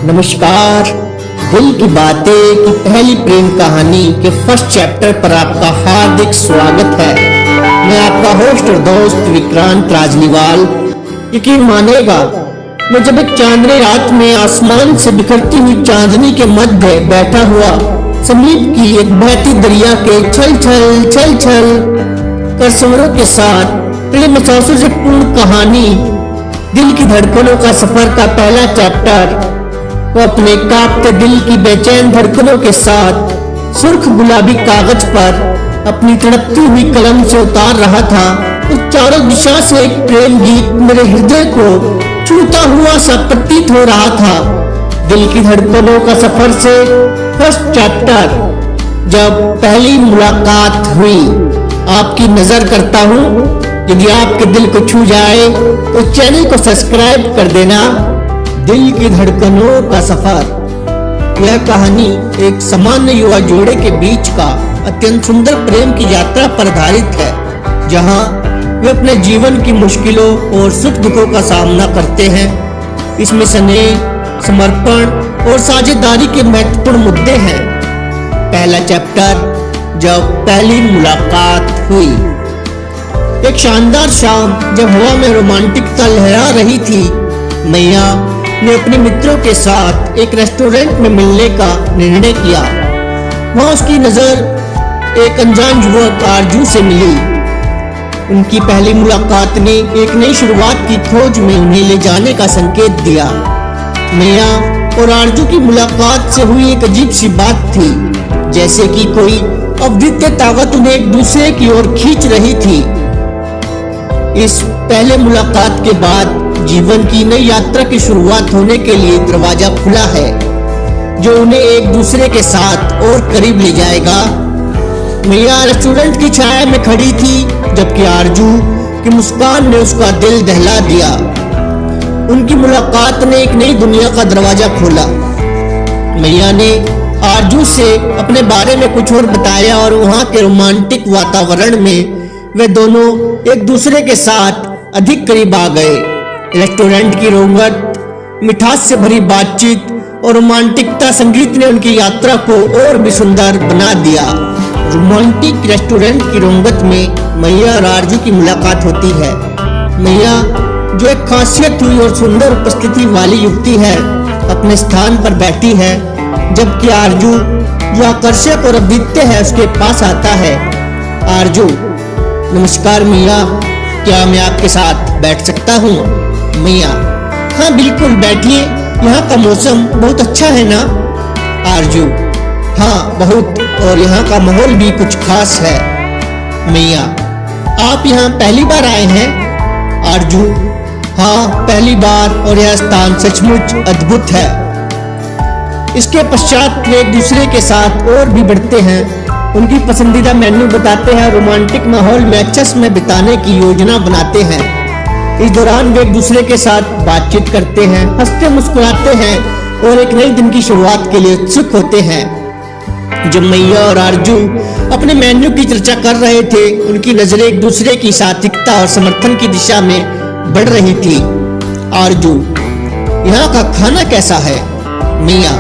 नमस्कार। दिल की बातें की पहली प्रेम कहानी के फर्स्ट चैप्टर पर आपका हार्दिक स्वागत है। मैं आपका होस्ट और दोस्त विक्रांत राजलीवाल। यकीन मानेगा, मैं जब एक चांदनी रात में आसमान से बिखरती हुई चांदनी के मध्य बैठा हुआ समीप की एक बहती दरिया के छल छल कर स्वरों के साथ प्रेम एहसासों से पूर्ण कहानी दिल की धड़कनों का सफर का पहला चैप्टर वो अपने कांपते दिल की बेचैन धड़कनों के साथ सुर्ख गुलाबी कागज पर अपनी तड़पती हुई कलम से उतार रहा था, उस चारों दिशा से एक प्रेम गीत मेरे हृदय को छूता हुआ सा प्रतीत हो रहा था। दिल की धड़कनों का सफर से फर्स्ट चैप्टर, जब पहली मुलाकात हुई। आपकी नजर करता हूँ, यदि आपके दिल को छू जाए तो चैनल को सब्सक्राइब कर देना। दिल की धड़कनों का सफर। यह कहानी एक सामान्य युवा जोड़े के बीच का अत्यंत सुंदर प्रेम की यात्रा पर आधारित है, जहां वे अपने जीवन की मुश्किलों और सुख दुखों का सामना करते हैं। इसमें स्नेह, समर्पण और साझेदारी के महत्वपूर्ण मुद्दे हैं। पहला चैप्टर, जब पहली मुलाकात हुई। एक शानदार शाम, जब हवा में रोमांटिकता लहरा रही थी, मैया ने अपने मित्रों के साथ एक रेस्टोरेंट में मिलने का निर्णय किया। वहां उसकी नजर एक अनजान युवक आरजू से मिली। उनकी पहली मुलाकात ने एक नई शुरुआत की खोज में उन्हें ले जाने का संकेत दिया। मैया और आरजू की मुलाकात से हुई एक अजीब सी बात थी, जैसे कि कोई अद्वितीय ताकत उन्हें एक दूसरे की ओर खींच रही थी। इस पहले मुलाकात के बाद जीवन की नई यात्रा की शुरुआत होने के लिए दरवाजा खुला है, जो उन्हें एक दूसरे के साथ और करीब ले जाएगा। मैया रेस्टोरेंट की छाया में खड़ी थी, जबकि आरजू की मुस्कान ने उसका दिल दहला दिया। उनकी मुलाकात ने एक नई दुनिया का दरवाजा खोला। मैया ने आरजू से अपने बारे में कुछ और बताया और वहां के रोमांटिक वातावरण में वे दोनों एक दूसरे के साथ अधिक करीब आ गए। रेस्टोरेंट की रौनक, मिठास से भरी बातचीत और रोमांटिकता संगीत ने उनकी यात्रा को और भी सुंदर बना दिया। रोमांटिक रेस्टोरेंट की रौनक में मैया और आरजू की मुलाकात होती है। मैया, जो एक खासियत हुई और सुंदर उपस्थिति वाली युवती है, अपने स्थान पर बैठी है, जबकि आरजू, जो आकर्षक और अद्वितीय है, उसके पास आता है। आरजू: नमस्कार मैया, क्या मैं आपके साथ बैठ सकता हूँ? मैया: हाँ बिल्कुल, बैठिए, यहाँ का मौसम बहुत अच्छा है ना? आरजू: हाँ बहुत, और यहाँ का माहौल भी कुछ खास है। मैया: आप यहाँ पहली बार आए हैं? आरजू: हाँ पहली बार, और यह स्थान सचमुच अद्भुत है। इसके पश्चात वे एक दूसरे के साथ और भी बढ़ते हैं, उनकी पसंदीदा मेन्यू बताते हैं, रोमांटिक माहौल में अच्छे समय बिताने की योजना बनाते हैं। इस दौरान वे एक दूसरे के साथ बातचीत करते हैं, हंसते मुस्कुराते हैं और एक नए दिन की शुरुआत के लिए उत्सुक होते हैं। जब मैया और आरजू अपने मेन्यू की चर्चा कर रहे थे, उनकी नजरें एक दूसरे की सात्विकता और समर्थन की दिशा में बढ़ रही थी। आरजू: यहाँ का खाना कैसा है? मैया: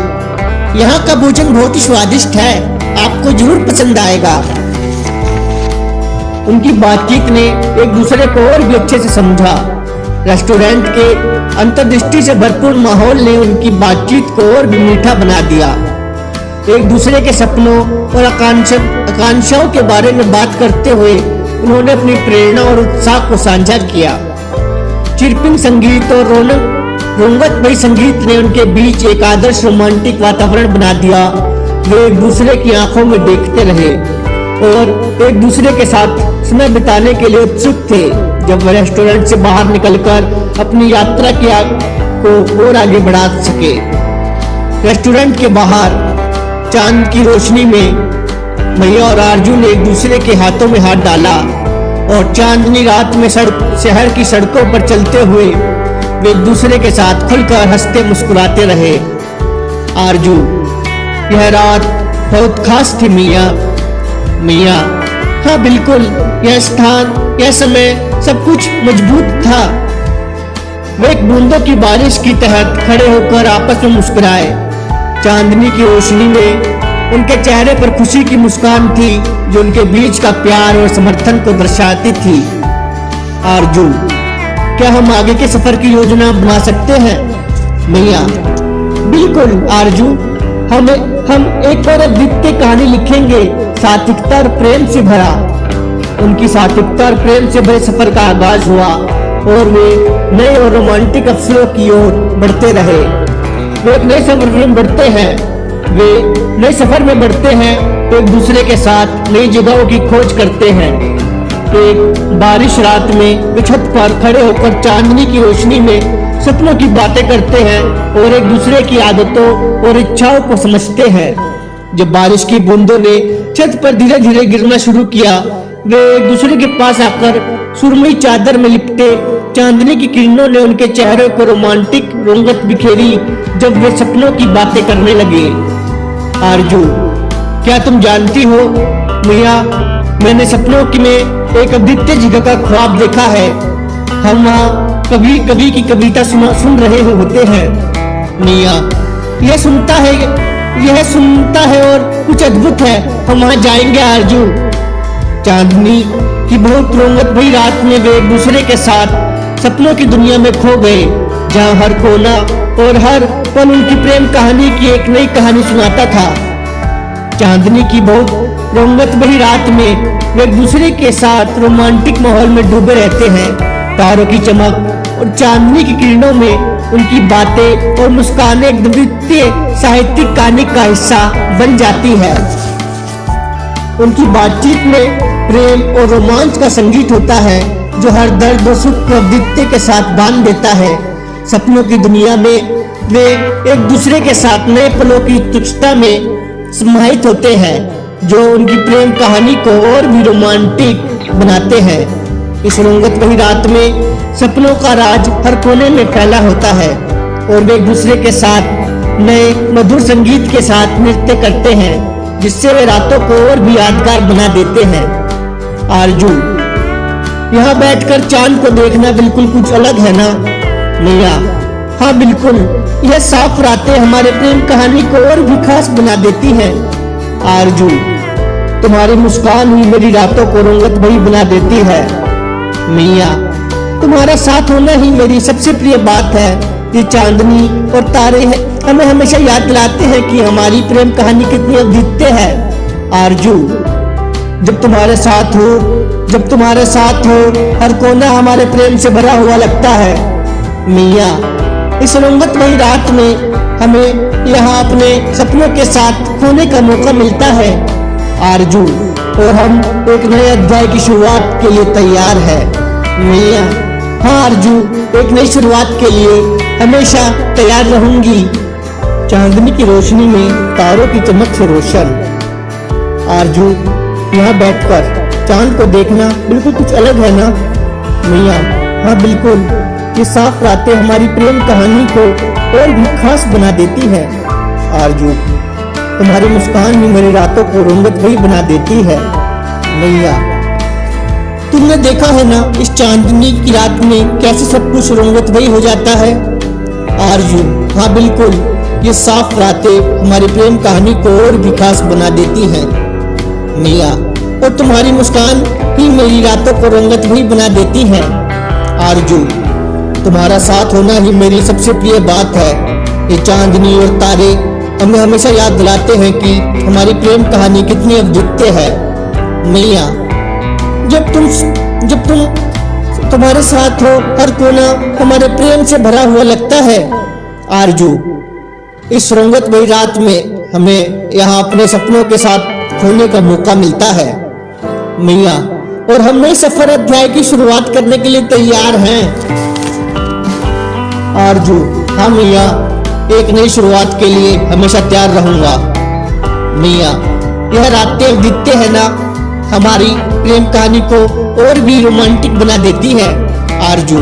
यहाँ का भोजन बहुत ही स्वादिष्ट है, आपको जरूर पसंद आएगा। उनकी बातचीत ने एक दूसरे को और भी अच्छे से समझा। रेस्टोरेंट के अंतर्दृष्टि से भरपूर माहौल ने उनकी बातचीत को और भी मीठा बना दिया। एक दूसरे के सपनों और आकांक्षाओं के बारे में बात करते हुए उन्होंने अपनी प्रेरणा और उत्साह को साझा किया। चिरपिंग संगीत और रंगत भरी संगीत ने उनके बीच एक आदर्श रोमांटिक वातावरण बना दिया। वे एक दूसरे की आंखों में देखते रहे और एक दूसरे के साथ समय बिताने के लिए उत्सुक थे। जब वे रेस्टोरेंट से बाहर निकलकर अपनी यात्रा को और आगे बढ़ा सके, रेस्टोरेंट के बाहर चांद की रोशनी में मैया और आरजू ने एक दूसरे के हाथों में हाथ डाला और चांदनी रात में शहर की सड़कों पर चलते हुए वे एक दूसरे के साथ खुलकर हंसते मुस्कुराते रहे। आरजू: यह रात बहुत खास थी मैया। मैया: हाँ बिल्कुल, यह स्थान, यह समय, सब कुछ मजबूत था। वे एक बूंदों की बारिश की तहत खड़े होकर आपस में मुस्कुराए। चांदनी की रोशनी में उनके चेहरे पर खुशी की मुस्कान थी जो उनके बीच का प्यार और समर्थन को दर्शाती थी। आरजू, क्या हम आगे के सफर की योजना बना सकते हैं? मैया, बिल्कुल आरजू, हम एक और अद्वितीय कहानी लिखेंगे, सात्विकता और प्रेम से भरा। उनकी सात्विकता और प्रेम से भरे सफर का आगाज हुआ और वे नए और रोमांटिक अवसरों की ओर बढ़ते रहे। वे एक नए सफर में बढ़ते हैं, वे नए सफर में बढ़ते हैं, तो एक दूसरे के साथ नई जगहों की खोज करते हैं। एक बारिश रात में वे छत पर खड़े होकर चांदनी की रोशनी में सपनों की बातें करते हैं और एक दूसरे की आदतों और इच्छाओं को समझते हैं। जब बारिश की बूंदों ने छत पर धीरे धीरे गिरना शुरू किया, वे एक दूसरे के पास आकर सुरमई चादर में लिपटे। चांदनी की किरणों ने उनके चेहरों को रोमांटिक रंगत बिखेरी जब वे सपनों की बातें करने लगे। आरजू, क्या तुम जानती हो मैया, मैंने सपनों में एक अद्वितीय जगह का ख्वाब देखा है। हम वहाँ कभी कभी की कविता सुन रहे होते हैं। मिया, यह सुनता है और कुछ अद्भुत है। हम वहाँ जाएंगे आरजू। चांदनी की बहुत रंगत भरी रात में वे एक दूसरे के साथ सपनों की दुनिया में खो गए, जहाँ हर कोना और हर पल उनकी प्रेम कहानी की एक नई कहानी सुनाता था। चांदनी की बहुत रंगत भरी रात में वे एक दूसरे के साथ रोमांटिक माहौल में डूबे रहते हैं। तारों की चमक और चांदनी की किरणों में उनकी बातें और मुस्कानें एक द्वितीय साहित्यिक कहानी का हिस्सा बन जाती है। उनकी बातचीत में प्रेम और रोमांच का संगीत होता है जो हर दर्द और सुख को अद्वितीय के साथ बांध देता है। सपनों की दुनिया में वे एक दूसरे के साथ नए पलों की तुच्छता में समाहित होते हैं जो उनकी प्रेम कहानी को और भी रोमांटिक बनाते हैं। इस रंगत भरी रात में सपनों का राज हर कोने में फैला होता है और वे एक दूसरे के साथ नए मधुर संगीत के साथ नृत्य करते हैं जिससे वे रातों को और भी यादगार बना देते हैं। आरजू, यहाँ बैठकर चांद को देखना बिल्कुल कुछ अलग है ना? मैया, हाँ बिल्कुल, यह साफ रातें हमारे प्रेम कहानी को और भी खास बना देती हैं। आरजू, तुम्हारी मुस्कान ही मेरी रातों को रंगत भरी बना देती है। मैया, तुम्हारा साथ होना ही मेरी सबसे प्रिय बात है। ये चांदनी और तारे हमें हमेशा याद दिलाते हैं कि हमारी प्रेम कहानी कितनी अद्वितीय है। आरजू, जब तुम्हारे साथ हो हर कोना हमारे प्रेम से भरा हुआ लगता है। मैया, इस रंगत भरी रात में हमें यहाँ अपने सपनों के साथ खोने का मौका मिलता है। आरजू, और हम एक नए अध्याय की शुरुआत के लिए तैयार है। मैया, हाँ आरजू, एक नई शुरुआत के लिए हमेशा तैयार रहूंगी। चांदनी की रोशनी में तारों की चमक से रोशन। आरजू, यहाँ बैठकर चांद को देखना बिल्कुल कुछ अलग है ना? मैया, हाँ बिल्कुल, ये साफ रातें हमारी प्रेम कहानी को और भी खास बना देती है। आरजू, तुम्हारी मुस्कान ही मेरी रातों को रंगत भरी बना देती है। मैया, तुमने देखा है ना इस चांदनी की रात में कैसे सब कुछ रंगत भरी हो जाता है। आरजू, हाँ बिल्कुल, ये साफ रातें हमारी प्रेम कहानी को और भी खास बना देती हैं। मैया, और तुम्हारी मुस्कान ही मेरी रातों को रंगत भरी बना देती है। आरजू, तुम्हारा साथ होना ही मेरी सबसे प्रिय बात है। ये चांदनी और तारे हमें हमेशा याद दिलाते हैं कि हमारी प्रेम कहानी कितनी अद्वितीय है। मैया, जब तुम्हारे साथ हो हर कोना हमारे प्रेम से भरा हुआ लगता है। आरजू, इस रंगत भरी रात में हमें यहाँ अपने सपनों के साथ खोने का मौका मिलता है। मैया, और हम नए सफर अध्याय की शुरुआत करने के लिए तैयार हैं। आरजू, हाँ मैया, एक नई शुरुआत के लिए हमेशा तैयार रहूंगा। मैया, यह रातें अद्वितीय है ना, हमारी प्रेम कहानी को और भी रोमांटिक बना देती है। आरजू,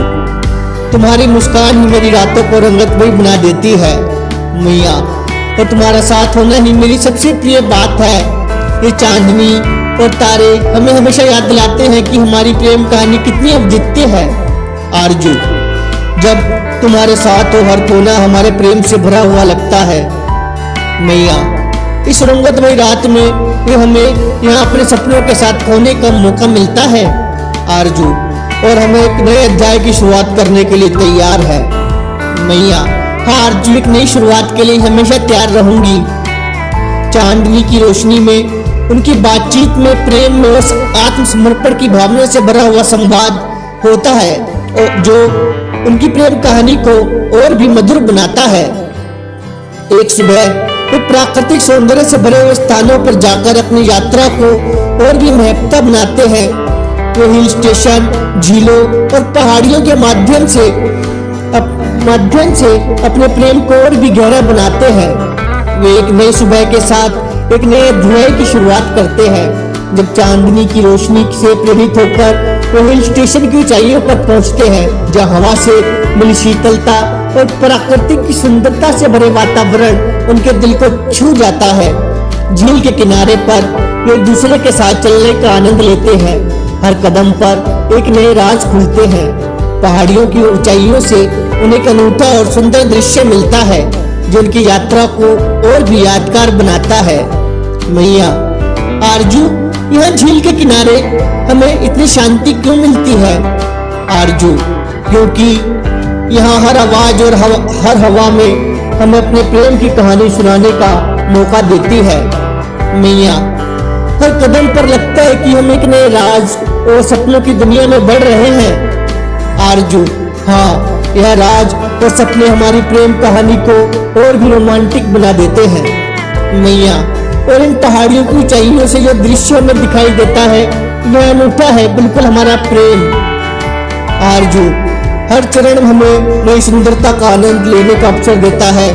तुम्हारी मुस्कान ही मेरी रातों को रंगत भरी बना देती है। मैया, और तुम्हारा साथ होना ही मेरी सबसे प्रिय बात है। ये चांदनी और तारे हमें हमेशा याद दिलाते हैं कि हमारी प्रेम कहानी कितनी अद्वितीय है। आरजू, जब तुम्हारे साथ हो हर कोना हमारे प्रेम से भरा हुआ लगता है। मैया, इस रंगतमय रात में ये हमें यहाँ अपने सपनों के साथ खोने का मौका मिलता है आरजू, और हमें एक नए अध्याय की शुरुआत करने के लिए तैयार है। मैया, हाँ आरजू, एक नई शुरुआत के लिए हमेशा तैयार रहूंगी। चांदनी की रोशनी में, उनकी बातचीत में प्रेम में और आत्मसमर्पण की भावना से भरा हुआ संवाद होता है, और जो उनकी प्रेम कहानी को और भी मधुर बनाता है। एक सुबह वे प्राकृतिक सौंदर्य से भरे हुए स्थानों पर जाकर अपनी यात्रा को और भी महत्ता बनाते हैं। वे हिल स्टेशन, झीलों और पहाड़ियों के माध्यम से अपने प्रेम को और भी गहरा बनाते हैं। वे एक नई सुबह के साथ एक नए अध्याय की शुरुआत करते हैं। जब चांदनी की रोशनी से प्रेरित होकर वे हिल स्टेशन की ऊंचाइयों पर पहुंचते हैं, जहां हवा से मिली शीतलता और प्रकृति की सुंदरता से भरे वातावरण उनके दिल को छू जाता है। झील के किनारे पर वे एक दूसरे के साथ चलने का आनंद लेते हैं। हर कदम पर एक नए राज खुलते हैं। पहाड़ियों की ऊंचाइयों से उन्हें एक अनूठा और सुंदर दृश्य मिलता है, जो उनकी यात्रा को और भी यादगार बनाता है। मैया, आरजू, यहाँ झील के किनारे हमें इतनी शांति क्यों मिलती है आरजू? क्योंकि यहाँ हर आवाज और हर हवा में हमें अपने प्रेम की कहानी सुनाने का मौका देती है। मैया, हर कदम पर लगता है कि हम एक नए राज और सपनों की दुनिया में बढ़ रहे हैं आरजू। हाँ, यह राज और सपने हमारी प्रेम कहानी को और भी रोमांटिक बना देते हैं। मैया, और इन पहाड़ियों की ऊंचाइयों से जो दृश्य हमें दिखाई देता है, यह अनूठा है, बिल्कुल हमारा प्रेम आरजू। हर चरण हमें नई सुंदरता का आनंद लेने का अवसर देता है।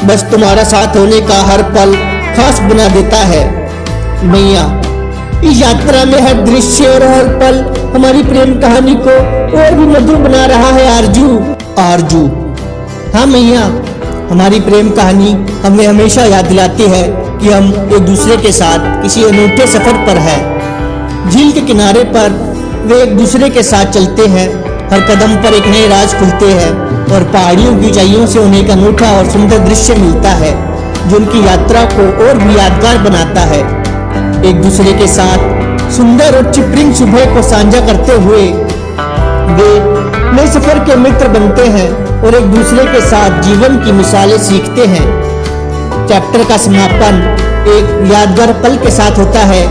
बस तुम्हारा साथ होने का हर पल खास बना देता है। मैया, इस यात्रा में हर दृश्य और हर पल हमारी प्रेम कहानी को और भी मधुर बना रहा है आरजू। हाँ मैया, हमारी प्रेम कहानी हमें हमेशा याद दिलाती है कि हम एक दूसरे के साथ किसी अनूठे सफर पर हैं। झील के किनारे पर वे एक दूसरे के साथ चलते हैं। हर कदम पर एक नए राज खुलते हैं, और पहाड़ियों की ऊंचाइयों से उन्हें एक अनूठा और सुंदर दृश्य मिलता है, जो उनकी यात्रा को और भी यादगार बनाता है। एक दूसरे के साथ सुंदर और चिपरिंग सुबह को साझा करते हुए वे नए सफर के मित्र बनते हैं और एक दूसरे के साथ जीवन की मिसालें सीखते हैं। चैप्टर का समापन एक यादगार पल के साथ होता है,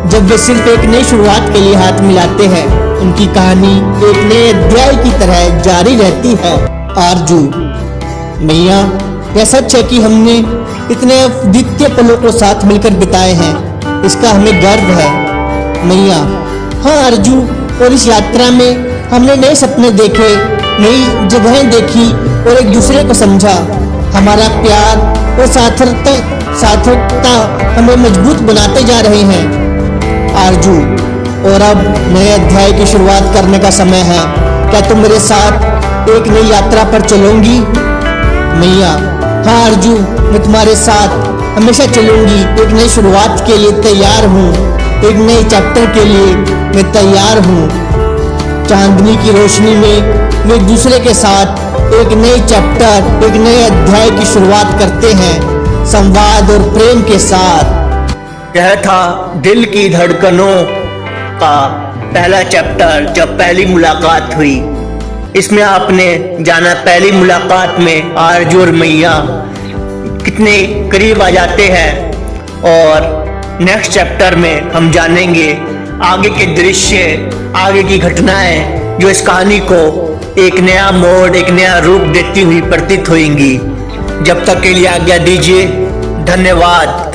जब वे सिर्फ एक नई शुरुआत के लिए हाथ मिलाते हैं। उनकी कहानी एक नए अध्याय की तरह जारी रहती है आरजू। मैया, यह सच है कि हमने इतने अद्वितीय पलों को साथ मिलकर बिताए हैं, इसका हमें गर्व है। मैया, हाँ आरजू, और इस यात्रा में हमने नए सपने देखे, नई जगहें देखी और एक दूसरे को समझा। हमारा प्यार और सार्थकता हमें मजबूत बनाते जा रहे हैं आरजू। और अब नए अध्याय की शुरुआत करने का समय है। क्या तुम मेरे साथ एक नई यात्रा पर चलोगी? मैया, हाँ आरजू, मैं तुम्हारे साथ हमेशा चलूंगी। एक नई शुरुआत के लिए तैयार हूँ, एक नए चैप्टर के लिए मैं तैयार हूँ। चांदनी की रोशनी में वे एक दूसरे के साथ एक नए चैप्टर, एक नए अध्याय की शुरुआत करते हैं, संवाद और प्रेम के साथ। यह था दिल की धड़कनों का पहला चैप्टर, जब पहली मुलाकात हुई। इसमें आपने जाना पहली मुलाकात में आरजू और मैया कितने करीब आ जाते हैं, और नेक्स्ट चैप्टर में हम जानेंगे आगे के दृश्य, आगे की घटनाएं जो इस कहानी को एक नया मोड़, एक नया रूप देती हुई प्रतीत होंगी। जब तक के लिए आज्ञा दीजिए। धन्यवाद।